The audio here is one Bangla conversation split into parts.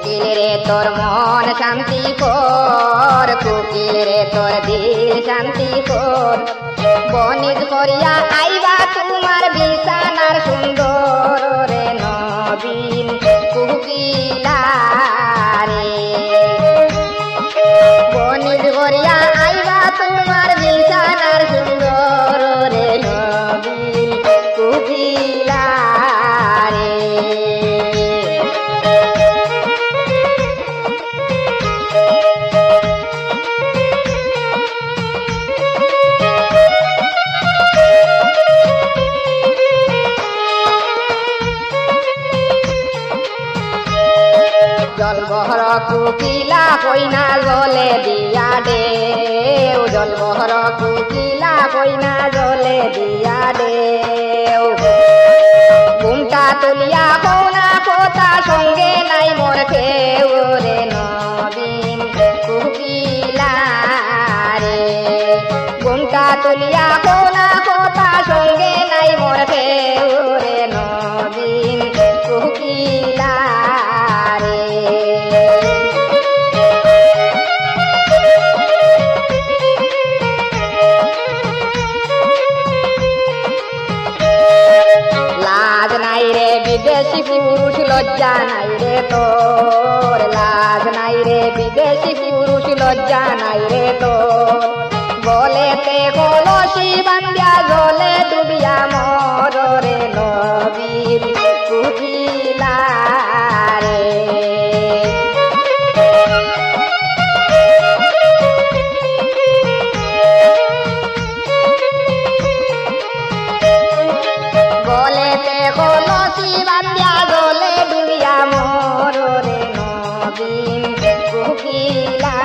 কুকিল রে তোর মন শান্তি কর, কুকিল রে তোর দিল শান্তি কর। বনিজ করিয়া আইবা তোমার বিছানার সুন্দর রে নবীন কুকিলা রে। বনিজ করিয়া আইবা তোমার বিছানার সুন্দর রে নবীন কুকিলা রে। জলবহর কুকিলা কইনা জলে দিয়া দেও, জলবহর কুকিলা কইনা জলে দিয়া দেও। ঘুমটা তুলিয়া কৌনা কথা সঙ্গে নাই মোর কেউ রে নবীন কুকিলা রে। ঘুমটা তুলিয়া কৌনা কথা সঙ্গে নাই মোর কেউ রে নবীন কুকিলা রে। লাজ নাই রে বিদেশি পুরুষ লজ্জা নাই রে তোর, লাজ নাই রে বিদেশি পুরুষ লজ্জা নাই রে তোর। গলেতে কলসি বান্ধিয়া জলে ডুবিয়া মর রে নবীন কুকিলা রে। গলেতে কলসি বান্ধিয়া জলে ডুবিয়া মর রে নবীন কুকিলা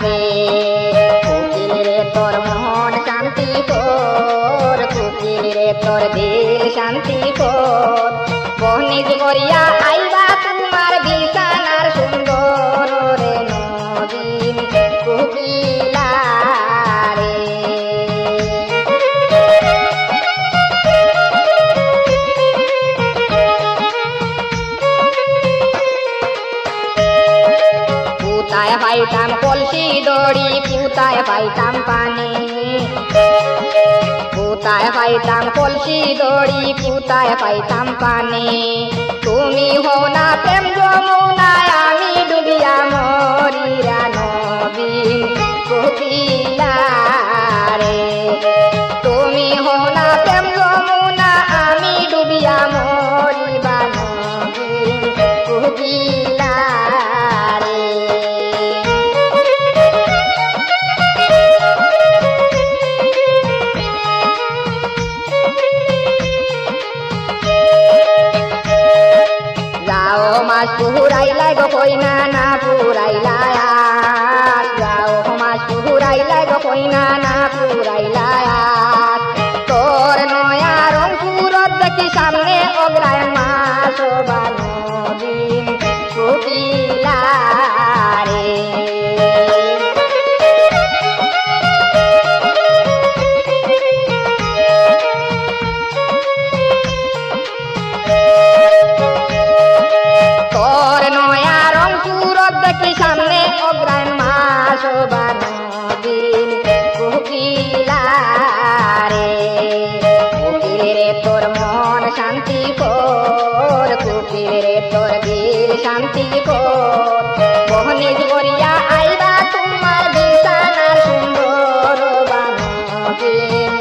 রে। কুকিল রে তোর মন শান্তি কর, কুকিল রে তোর দিল শান্তি কর। বনিজ করিয়া আইবা তোমার বিছানার সুন্দর রে নবীন কুকিলা রে। পুতায় পাইতাম কলসি দড়ি, পুতায় পাইতাম পানি। পুতায় পাইতাম কলসি দড়ি, পুতায় পাইতাম পানি। তুমি হও না প্রেম যমুনায় আমি ডুবিয়া মরি রা নবীন কুকিলা রে। তুমি হও না প্রেম যমুনা আমি ডুবিয়া মরি বা নবীন কুকিলা রে। যাও মাস পুরাইলাই গো কইনা না পুরাইলাই আস, যাও মাস পুরাইলাই গো কইনা না পুরাইলাই আস। তোর নয়া রং সুরত দেখি সামনে অগ্রায় মাস বা নবীন কুকিলা রে। তোর নয়া রং সুরত দেখি সামনে অগ্রায়ণ মাস বা নবীন কুকিলা রে। কুকিল রে তোর মন শান্তি কর, কুকিল রে তোর দিল শান্তি কর। বনিজ করিয়া আইবা তোমার বিছানার সুন্দর বা নবীন।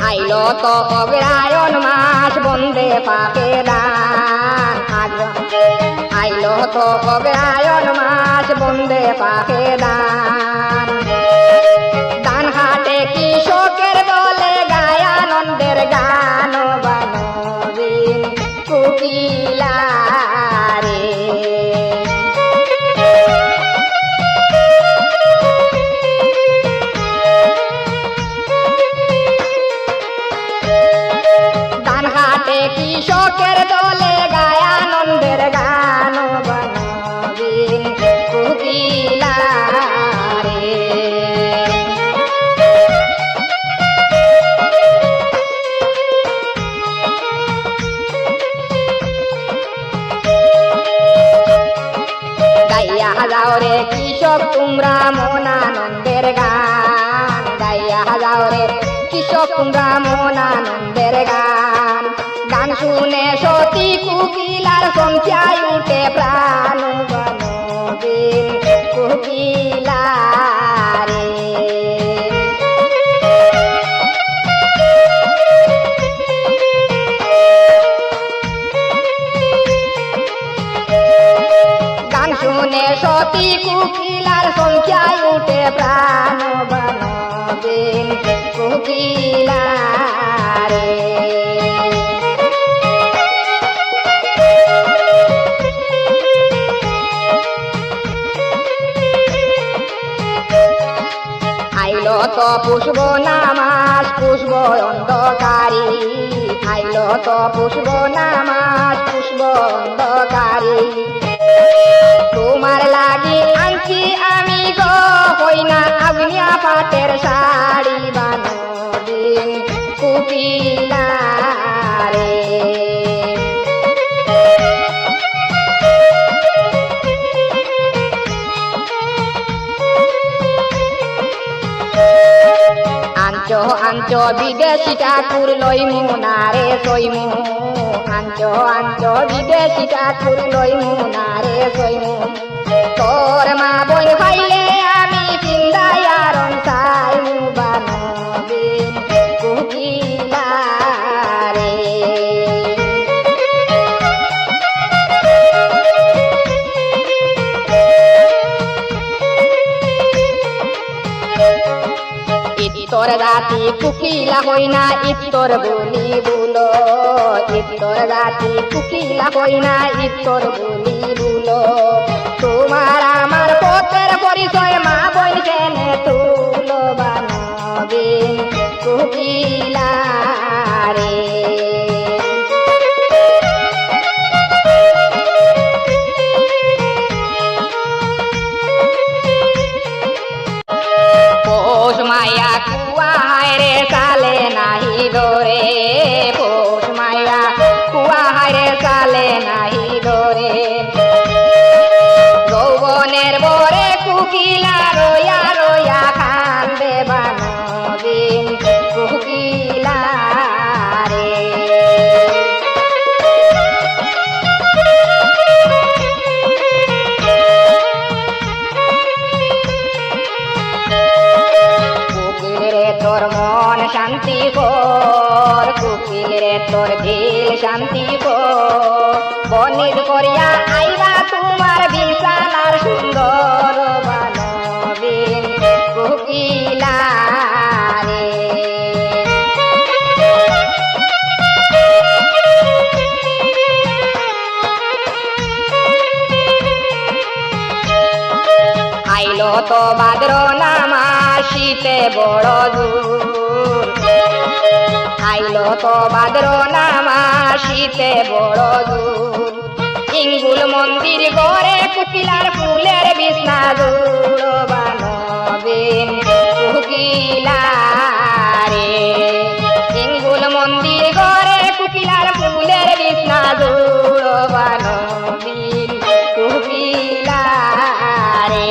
আইলো তো অগ্রায়ণ মাস বন্দে পাকে দান। আইলো তো অগ্রায়ণ মাস বন্দে পাকে দান। দান হাটে কৃষকের দলে গায় আনন্দের গান বা নবীন কুকিলা রে। কৃষকের দলে গায় আনন্দের গান বানা। গাইয়া যাও রে কৃষক তোমরা মন আনন্দের গান, গাইয়া যাও রে কৃষক তোমরা মন আনন্দের গান। গান শুনে সতী কুকিলার সংখ্যায় উঠে প্রাণ, বনবিন কুকিলা রে। গান শুনে সতী কুকিলার সংখ্যায় উঠে প্রাণ, বনবিন কুকিলা রে। আইলো তো পুষ্প নামাজ পুষ্প অন্ধকারী, আইলো তো পুষ্প নামাজ পুষ্প অন্ধকারী। তোমার লাগি আনছি আমি গো কইনা আগুনিয়া পাটের শাড়ি, বনবিন কুকিলা রে। আঞ্চো আঞ্চো বিদেশি ঠাকুর লইমু না রে সইমু, আঞ্চো আঞ্চো বিদেশি ঠাকুর লইমু না রে সইমু। তোর মা বোন পাইলে আমি চিন্তায় আরন চাইমু, বনবিন কুকিলা রে। ইত্তর জাতি কুকিলা হইনা ইত্তর বলি বুলো, ইত্তর জাতি কুকিলা হইনা ইত্তর বলি বুলো। তোমার আমার পথের পরিচয় মা বোন কেনে তুলো, বনবিন কুকিলা রে। পোষ মায়া কুয়া হায় রে চালে নাহি দরে, পোষ মায়া কুয়া হায় রে চালে নাহি দরে। যৌবনের বরে কুকিলা রইয়া রইয়া কান্দে, বনবিন কুকিলা রে। কুকিল রে তোর মন শান্তি কর, কুকিল রে তোর দিল শান্তি কর। বনিজ করিয়া আইবা তোমার বিছানার সুন্দর, বনবিন কুকিলা রে। আইলো তো ভাদ্র নামাজ শীতে বড় দূর, আইলো তো ভাদ্র নামাজ শীতে বড় দূর। ইঙ্গুল মন্দির গড়ে কুকিলার ফুলের বিছনা জুড়, বনবিন কুকিলা রে। ইঙ্গুল মন্দির গড়ে কুকিলার ফুলের বিছনা জুড়, বনবিন কুকিলা রে।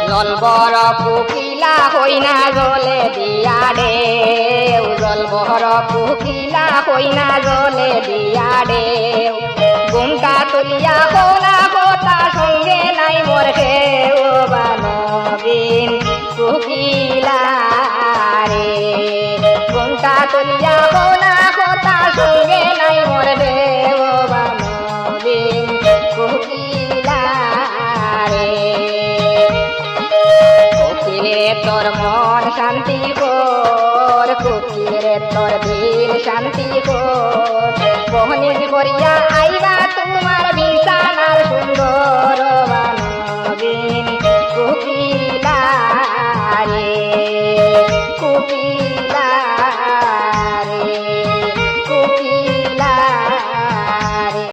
জলবর কুকিলা হইনা জলে দিয়া ঢেউ, জলবর কুকিলা হইনা জলে দিয়া ঢেউ। ঘুমটা তুলিয়া কোনা কথা সঙ্গে নাই মোর কেউ, বনবিন কুকিলা রে। ঘুমটা তুলিয়া কোনা কথা সঙ্গে নাই মোর দেও, বনবিন কুকিলা রে। কুকিল রে তোর মন শান্তি কর, কুকিল রে তোর দিল শান্তি কর। বনিজ করিয়া আইবা তোমার বিছানার সুন্দর, বনবিন কুকিলা রে, কুকিলা রে।